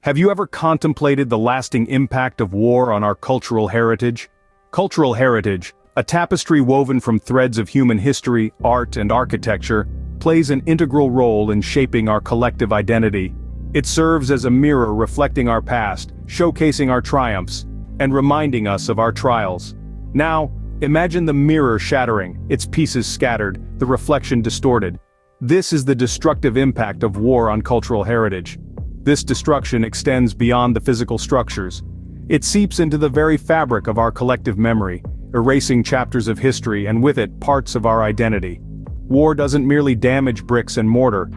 Have you ever contemplated the lasting impact of war on our cultural heritage? Cultural heritage, a tapestry woven from threads of human history, art, and architecture, plays an integral role in shaping our collective identity. It serves as a mirror reflecting our past, showcasing our triumphs, and reminding us of our trials. Now, imagine the mirror shattering, its pieces scattered, the reflection distorted. This is the destructive impact of war on cultural heritage. This destruction extends beyond the physical structures. It seeps into the very fabric of our collective memory, erasing chapters of history and with it parts of our identity. War doesn't merely damage bricks and mortar.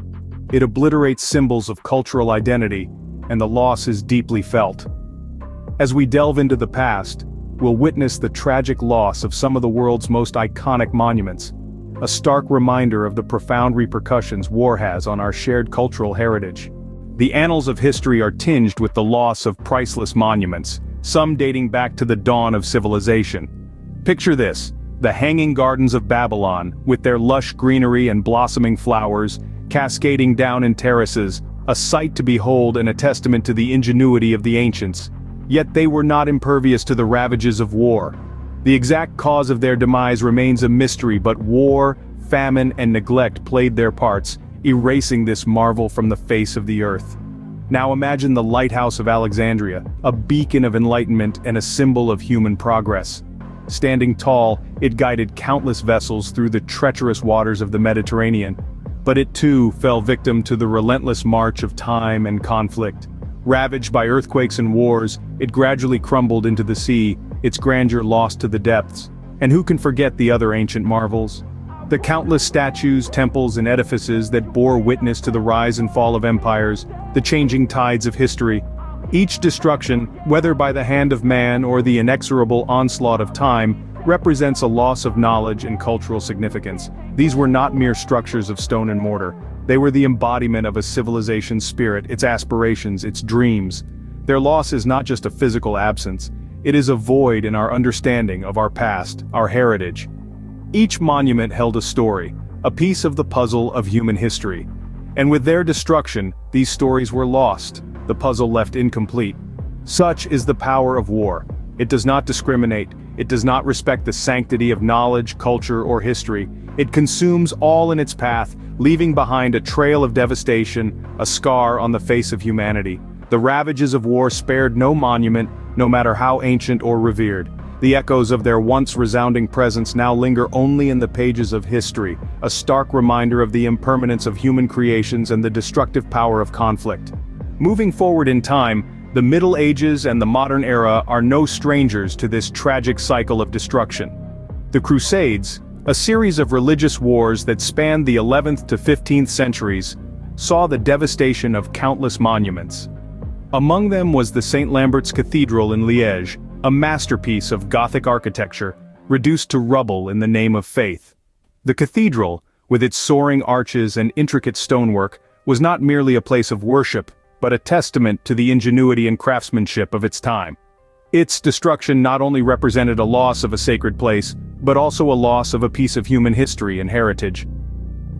It obliterates symbols of cultural identity, and the loss is deeply felt. As we delve into the past, we'll witness the tragic loss of some of the world's most iconic monuments, a stark reminder of the profound repercussions war has on our shared cultural heritage. The annals of history are tinged with the loss of priceless monuments, some dating back to the dawn of civilization. Picture this, the Hanging Gardens of Babylon, with their lush greenery and blossoming flowers, cascading down in terraces, a sight to behold and a testament to the ingenuity of the ancients. Yet they were not impervious to the ravages of war. The exact cause of their demise remains a mystery, but war, famine, and neglect played their parts, erasing this marvel from the face of the earth. Now imagine the Lighthouse of Alexandria, a beacon of enlightenment and a symbol of human progress. Standing tall, it guided countless vessels through the treacherous waters of the Mediterranean. But it too fell victim to the relentless march of time and conflict. Ravaged by earthquakes and wars, it gradually crumbled into the sea, its grandeur lost to the depths. And who can forget the other ancient marvels? The countless statues, temples, and edifices that bore witness to the rise and fall of empires, the changing tides of history. Each destruction, whether by the hand of man or the inexorable onslaught of time, represents a loss of knowledge and cultural significance. These were not mere structures of stone and mortar. They were the embodiment of a civilization's spirit, its aspirations, its dreams. Their loss is not just a physical absence. It is a void in our understanding of our past, our heritage. Each monument held a story, a piece of the puzzle of human history. And with their destruction, these stories were lost, the puzzle left incomplete. Such is the power of war. It does not discriminate, it does not respect the sanctity of knowledge, culture, or history. It consumes all in its path, leaving behind a trail of devastation, a scar on the face of humanity. The ravages of war spared no monument, no matter how ancient or revered. The echoes of their once resounding presence now linger only in the pages of history, a stark reminder of the impermanence of human creations and the destructive power of conflict. Moving forward in time, the Middle Ages and the modern era are no strangers to this tragic cycle of destruction. The Crusades, a series of religious wars that spanned the 11th to 15th centuries, saw the devastation of countless monuments. Among them was the St. Lambert's Cathedral in Liège, a masterpiece of Gothic architecture, reduced to rubble in the name of faith. The cathedral, with its soaring arches and intricate stonework, was not merely a place of worship, but a testament to the ingenuity and craftsmanship of its time. Its destruction not only represented a loss of a sacred place, but also a loss of a piece of human history and heritage.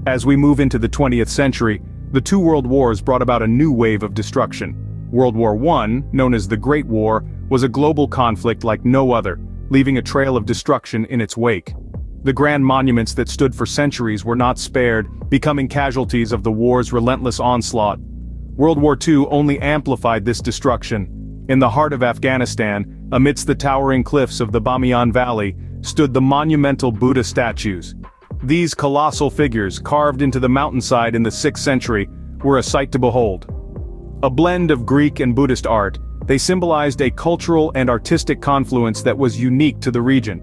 As we move into the 20th century, the two world wars brought about a new wave of destruction. World War I, known as the Great War, was a global conflict like no other, leaving a trail of destruction in its wake. The grand monuments that stood for centuries were not spared, becoming casualties of the war's relentless onslaught. World War II only amplified this destruction. In the heart of Afghanistan, amidst the towering cliffs of the Bamiyan Valley, stood the monumental Buddha statues. These colossal figures, carved into the mountainside in the 6th century, were a sight to behold. A blend of Greek and Buddhist art, they symbolized a cultural and artistic confluence that was unique to the region.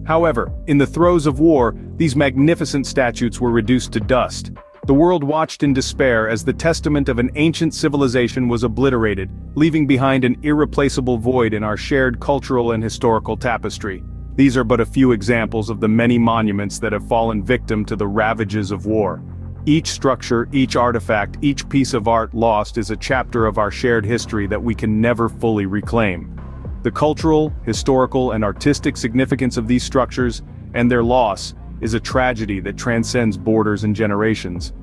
However, in the throes of war, these magnificent statues were reduced to dust. The world watched in despair as the testament of an ancient civilization was obliterated, leaving behind an irreplaceable void in our shared cultural and historical tapestry. These are but a few examples of the many monuments that have fallen victim to the ravages of war. Each structure, each artifact, each piece of art lost is a chapter of our shared history that we can never fully reclaim. The cultural, historical, and artistic significance of these structures, and their loss, is a tragedy that transcends borders and generations.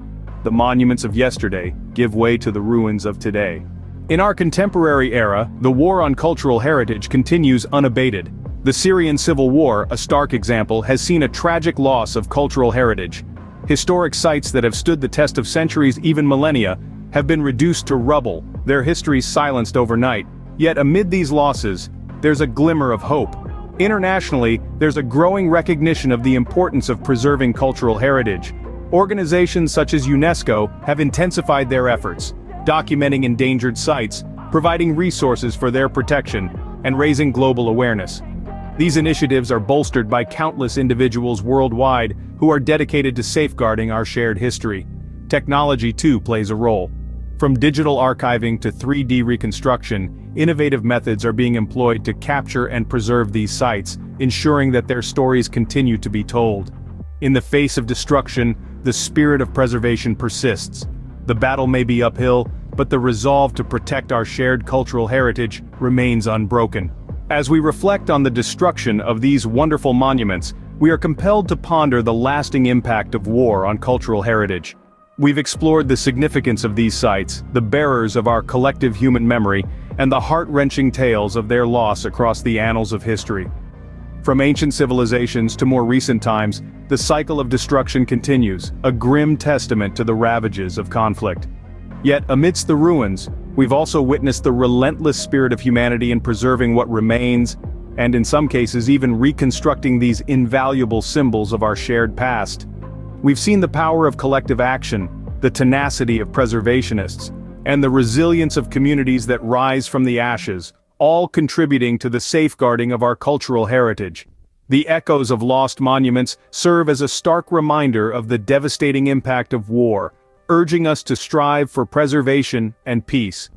The monuments of yesterday give way to the ruins of today. In our contemporary era, the war on cultural heritage continues unabated. The Syrian civil war, a stark example, has seen a tragic loss of cultural heritage. Historic sites that have stood the test of centuries, even millennia, have been reduced to rubble, their histories silenced overnight. Yet amid these losses, there's a glimmer of hope. Internationally, there's a growing recognition of the importance of preserving cultural heritage. Organizations such as UNESCO have intensified their efforts, documenting endangered sites, providing resources for their protection, and raising global awareness. These initiatives are bolstered by countless individuals worldwide who are dedicated to safeguarding our shared history. Technology too plays a role. From digital archiving to 3D reconstruction, innovative methods are being employed to capture and preserve these sites, ensuring that their stories continue to be told. In the face of destruction, the spirit of preservation persists. The battle may be uphill, but the resolve to protect our shared cultural heritage remains unbroken. As we reflect on the destruction of these wonderful monuments, we are compelled to ponder the lasting impact of war on cultural heritage. We've explored the significance of these sites, the bearers of our collective human memory, and the heart-wrenching tales of their loss across the annals of history. From ancient civilizations to more recent times, the cycle of destruction continues, a grim testament to the ravages of conflict. Yet, amidst the ruins, we've also witnessed the relentless spirit of humanity in preserving what remains, and in some cases even reconstructing these invaluable symbols of our shared past. We've seen the power of collective action, the tenacity of preservationists, and the resilience of communities that rise from the ashes, all contributing to the safeguarding of our cultural heritage. The echoes of lost monuments serve as a stark reminder of the devastating impact of war, urging us to strive for preservation and peace.